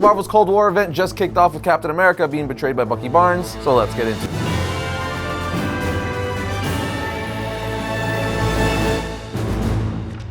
Marvel's Cold War event just kicked off with Captain America being betrayed by Bucky Barnes, so let's get into it.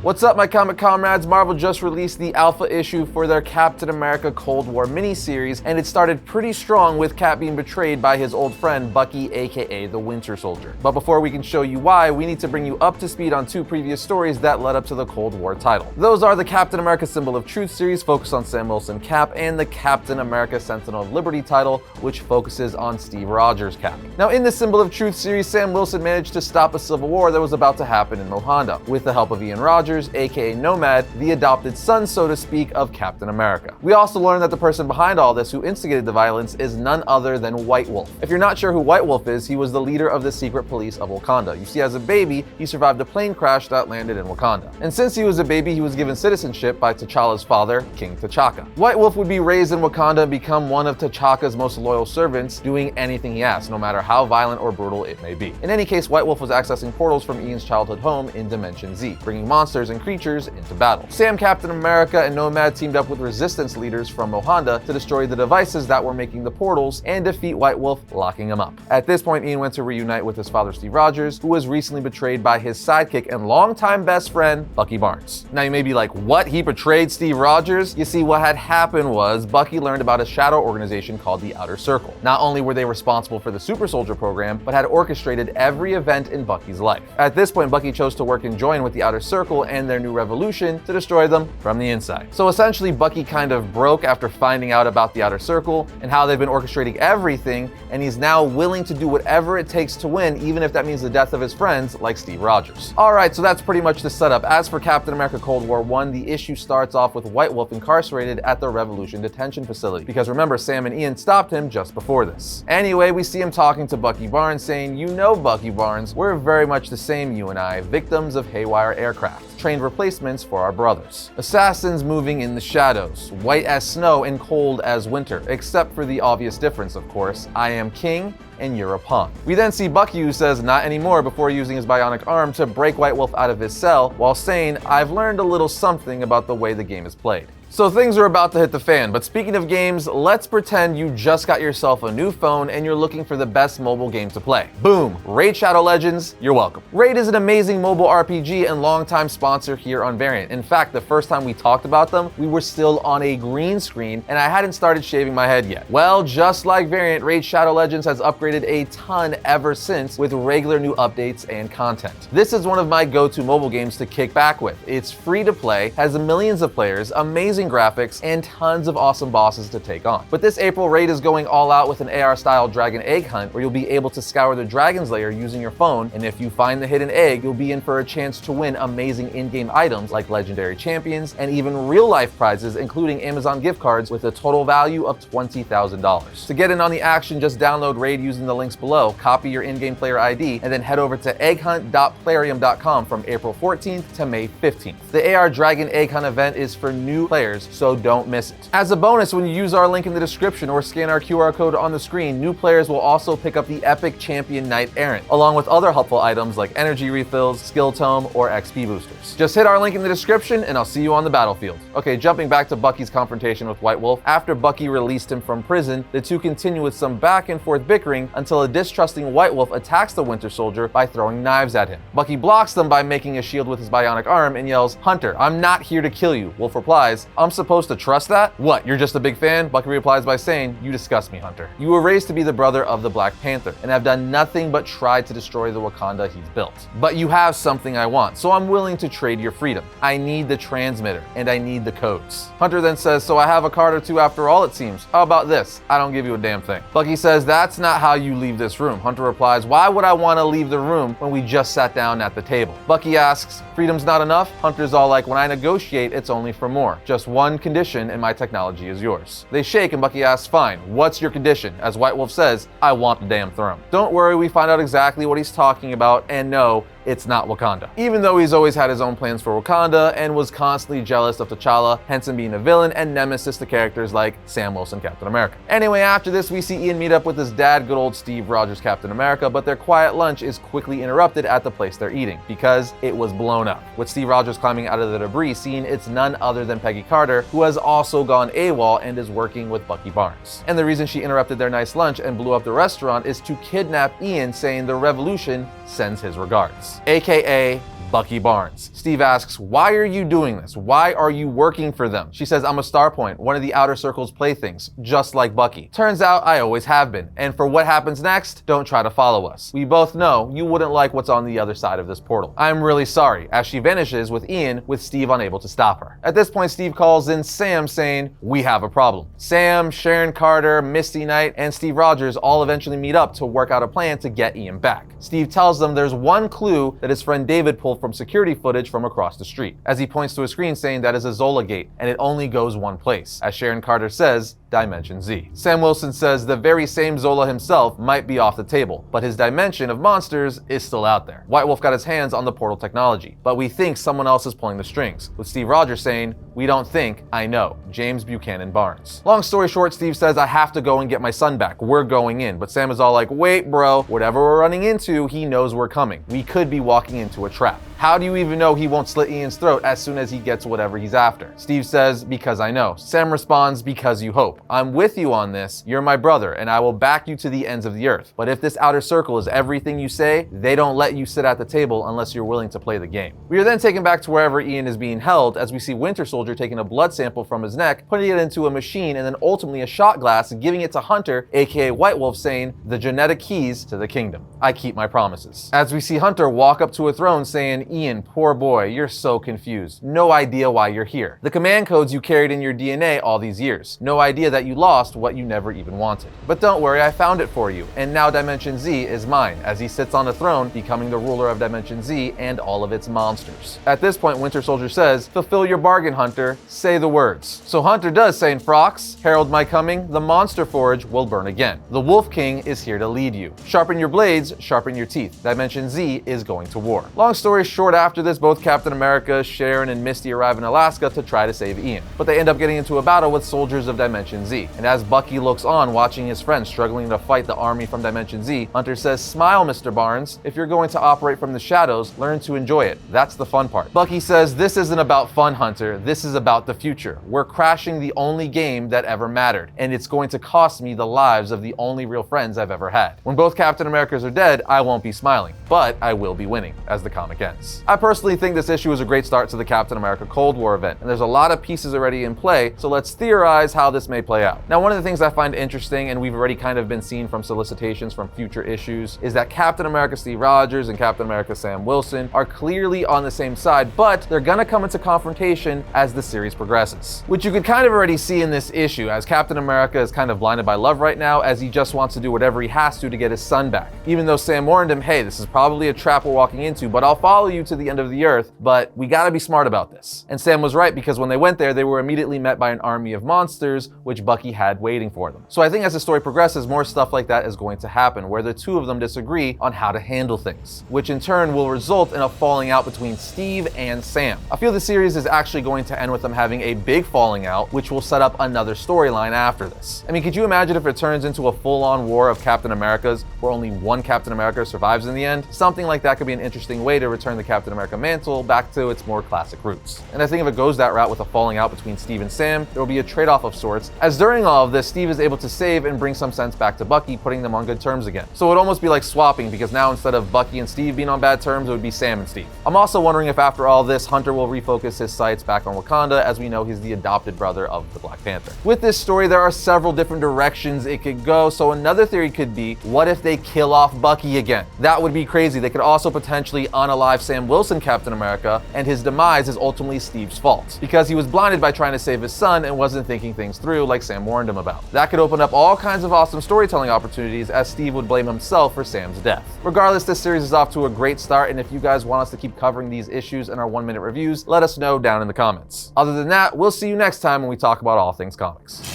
What's up, my comic comrades? Marvel just released the alpha issue for their Captain America Cold War miniseries, and it started pretty strong with Cap being betrayed by his old friend Bucky, aka the Winter Soldier. But before we can show you why, we need to bring you up to speed on two previous stories that led up to the Cold War title. Those are the Captain America Symbol of Truth series, focused on Sam Wilson Cap, and the Captain America Sentinel of Liberty title, which focuses on Steve Rogers Cap. Now, in the Symbol of Truth series, Sam Wilson managed to stop a civil war that was about to happen in Wakanda, with the help of Ian Rogers, aka Nomad, the adopted son, so to speak, of Captain America. We also learned that the person behind all this, who instigated the violence, is none other than White Wolf. If you're not sure who White Wolf is, he was the leader of the secret police of Wakanda. You see, as a baby, he survived a plane crash that landed in Wakanda. And since he was a baby, he was given citizenship by T'Challa's father, King T'Chaka. White Wolf would be raised in Wakanda and become one of T'Chaka's most loyal servants, doing anything he asked, no matter how violent or brutal it may be. In any case, White Wolf was accessing portals from Ian's childhood home in Dimension Z, bringing monsters and creatures into battle. Sam, Captain America, and Nomad teamed up with resistance leaders from Wakanda to destroy the devices that were making the portals and defeat White Wolf, locking him up. At this point, Ian went to reunite with his father, Steve Rogers, who was recently betrayed by his sidekick and longtime best friend, Bucky Barnes. Now you may be like, what? He betrayed Steve Rogers? You see, what had happened was Bucky learned about a shadow organization called the Outer Circle. Not only were they responsible for the Super Soldier program, but had orchestrated every event in Bucky's life. At this point, Bucky chose to work and join with the Outer Circle and their new revolution to destroy them from the inside. So essentially, Bucky kind of broke after finding out about the Outer Circle and how they've been orchestrating everything, and he's now willing to do whatever it takes to win, even if that means the death of his friends like Steve Rogers. Alright, so that's pretty much the setup. As for Captain America Cold War 1, the issue starts off with White Wolf incarcerated at the Revolution detention facility, because remember, Sam and Ian stopped him just before this. Anyway, we see him talking to Bucky Barnes, saying, "You know, Bucky Barnes, we're very much the same, you and I, victims of haywire aircraft, trained replacements for our brothers. Assassins moving in the shadows, white as snow and cold as winter, except for the obvious difference, of course. I am king and you're a pawn." We then see Bucky, who says not anymore, before using his bionic arm to break White Wolf out of his cell, while saying, "I've learned a little something about the way the game is played." So things are about to hit the fan, but speaking of games, let's pretend you just got yourself a new phone and you're looking for the best mobile game to play. Boom! Raid Shadow Legends, you're welcome. Raid is an amazing mobile RPG and longtime sponsor here on Variant. In fact, the first time we talked about them, we were still on a green screen and I hadn't started shaving my head yet. Well, just like Variant, Raid Shadow Legends has upgraded a ton ever since, with regular new updates and content. This is one of my go-to mobile games to kick back with. It's free to play, has millions of players, amazing graphics, and tons of awesome bosses to take on. But this April, Raid is going all out with an AR-style dragon egg hunt, where you'll be able to scour the dragon's lair using your phone, and if you find the hidden egg, you'll be in for a chance to win amazing in-game items like legendary champions and even real-life prizes, including Amazon gift cards with a total value of $20,000. To get in on the action, just download Raid using the links below, copy your in-game player ID, and then head over to egghunt.plarium.com from April 14th to May 15th. The AR Dragon Egg Hunt event is for new players, so don't miss it. As a bonus, when you use our link in the description or scan our QR code on the screen, new players will also pick up the Epic Champion Knight Errant, along with other helpful items like energy refills, skill tome, or XP boosters. Just hit our link in the description and I'll see you on the battlefield. Okay, jumping back to Bucky's confrontation with White Wolf, after Bucky released him from prison, the two continue with some back and forth bickering until a distrusting White Wolf attacks the Winter Soldier by throwing knives at him. Bucky blocks them by making a shield with his bionic arm and yells, "Hunter, I'm not here to kill you." Wolf replies, "I'm supposed to trust that? What, you're just a big fan?" Bucky replies by saying, "You disgust me, Hunter. You were raised to be the brother of the Black Panther and have done nothing but try to destroy the Wakanda he's built. But you have something I want, so I'm willing to trade your freedom. I need the transmitter, and I need the codes." Hunter then says, "So I have a card or two after all, it seems. How about this? I don't give you a damn thing." Bucky says, "That's not how you leave this room." Hunter replies, "Why would I want to leave the room when we just sat down at the table?" Bucky asks, "Freedom's not enough?" Hunter's all like, "When I negotiate, it's only for more. Just one condition and my technology is yours." They shake and Bucky asks, "Fine, what's your condition?" As White Wolf says, "I want the damn throne." Don't worry, we find out exactly what he's talking about, and no, it's not Wakanda. Even though he's always had his own plans for Wakanda and was constantly jealous of T'Challa, hence him being a villain and nemesis to characters like Sam Wilson, Captain America. Anyway, after this, we see Ian meet up with his dad, good old Steve Rogers, Captain America, but their quiet lunch is quickly interrupted at the place they're eating because it was blown up. With Steve Rogers climbing out of the debris scene, it's none other than Peggy Carter, who has also gone AWOL and is working with Bucky Barnes. And the reason she interrupted their nice lunch and blew up the restaurant is to kidnap Ian, saying the Revolution sends his regards, aka Bucky Barnes. Steve asks, why are you doing this? Why are you working for them? She says, I'm a Starpoint, one of the Outer Circle's playthings, just like Bucky. Turns out I always have been. And for what happens next, don't try to follow us. We both know you wouldn't like what's on the other side of this portal. I'm really sorry, as she vanishes with Ian, with Steve unable to stop her. At this point, Steve calls in Sam saying, we have a problem. Sam, Sharon Carter, Misty Knight, and Steve Rogers all eventually meet up to work out a plan to get Ian back. Steve tells them there's one clue that his friend David pulled from security footage from across the street, as he points to a screen saying that is a Zola gate and it only goes one place. As Sharon Carter says, Dimension Z. Sam Wilson says the very same Zola himself might be off the table, but his dimension of monsters is still out there. White Wolf got his hands on the portal technology, but we think someone else is pulling the strings, with Steve Rogers saying, we don't think, I know. James Buchanan Barnes. Long story short, Steve says, I have to go and get my son back. We're going in. But Sam is all like, wait bro, whatever we're running into, he knows we're coming. We could be walking into a trap. How do you even know he won't slit Ian's throat as soon as he gets whatever he's after? Steve says, because I know. Sam responds, because you hope. I'm with you on this. You're my brother, and I will back you to the ends of the earth. But if this outer circle is everything you say, they don't let you sit at the table unless you're willing to play the game. We are then taken back to wherever Ian is being held, as we see Winter Soldier taking a blood sample from his neck, putting it into a machine, and then ultimately a shot glass, and giving it to Hunter, aka White Wolf, saying, the genetic keys to the kingdom. I keep my promises. As we see Hunter walk up to a throne saying, Ian, poor boy, you're so confused. No idea why you're here. The command codes you carried in your DNA all these years. No idea that you lost what you never even wanted. But don't worry, I found it for you, and now Dimension Z is mine, as he sits on the throne, becoming the ruler of Dimension Z and all of its monsters. At this point, Winter Soldier says, fulfill your bargain, Hunter. Say the words. So Hunter does, saying, Frox, herald my coming, the monster forge will burn again. The Wolf King is here to lead you. Sharpen your blades, sharpen your teeth. Dimension Z is going to war. Long story short, after this, both Captain America, Sharon, and Misty arrive in Alaska to try to save Ian. But they end up getting into a battle with soldiers of Dimension Z. And as Bucky looks on, watching his friends struggling to fight the army from Dimension Z, Hunter says, smile, Mr. Barnes. If you're going to operate from the shadows, learn to enjoy it. That's the fun part. Bucky says, this isn't about fun, Hunter. This is about the future. We're crashing the only game that ever mattered, and it's going to cost me the lives of the only real friends I've ever had. When both Captain Americas are dead, I won't be smiling, but I will be winning, as the comic ends. I personally think this issue is a great start to the Captain America Cold War event, and there's a lot of pieces already in play, so let's theorize how this may play out. Now, one of the things I find interesting, and we've already kind of been seeing from solicitations from future issues, is that Captain America Steve Rogers and Captain America Sam Wilson are clearly on the same side, but they're gonna come into confrontation as the series progresses. Which you could kind of already see in this issue, as Captain America is kind of blinded by love right now, as he just wants to do whatever he has to get his son back. Even though Sam warned him, hey, this is probably a trap we're walking into, but I'll follow you to the end of the earth, but we gotta be smart about this. And Sam was right, because when they went there, they were immediately met by an army of monsters, which Bucky had waiting for them. So I think as the story progresses, more stuff like that is going to happen, where the two of them disagree on how to handle things, which in turn will result in a falling out between Steve and Sam. I feel the series is actually going to end with them having a big falling out, which will set up another storyline after this. I mean, could you imagine if it turns into a full-on war of Captain Americas, where only one Captain America survives in the end? Something like that could be an interesting way to return the Captain America mantle back to its more classic roots. And I think if it goes that route with a falling out between Steve and Sam, there will be a trade-off of sorts, as during all of this, Steve is able to save and bring some sense back to Bucky, putting them on good terms again. So it would almost be like swapping, because now instead of Bucky and Steve being on bad terms, it would be Sam and Steve. I'm also wondering if after all this, Hunter will refocus his sights back on Wakanda, as we know he's the adopted brother of the Black Panther. With this story, there are several different directions it could go, so another theory could be, what if they kill off Bucky again? That would be crazy. They could also potentially unalive Sam Wilson, Captain America, and his demise is ultimately Steve's fault, because he was blinded by trying to save his son and wasn't thinking things through like Sam warned him about. That could open up all kinds of awesome storytelling opportunities, as Steve would blame himself for Sam's death. Regardless, this series is off to a great start, and if you guys want us to keep covering these issues in our 1-minute reviews, let us know down in the comments. Other than that, we'll see you next time when we talk about all things comics.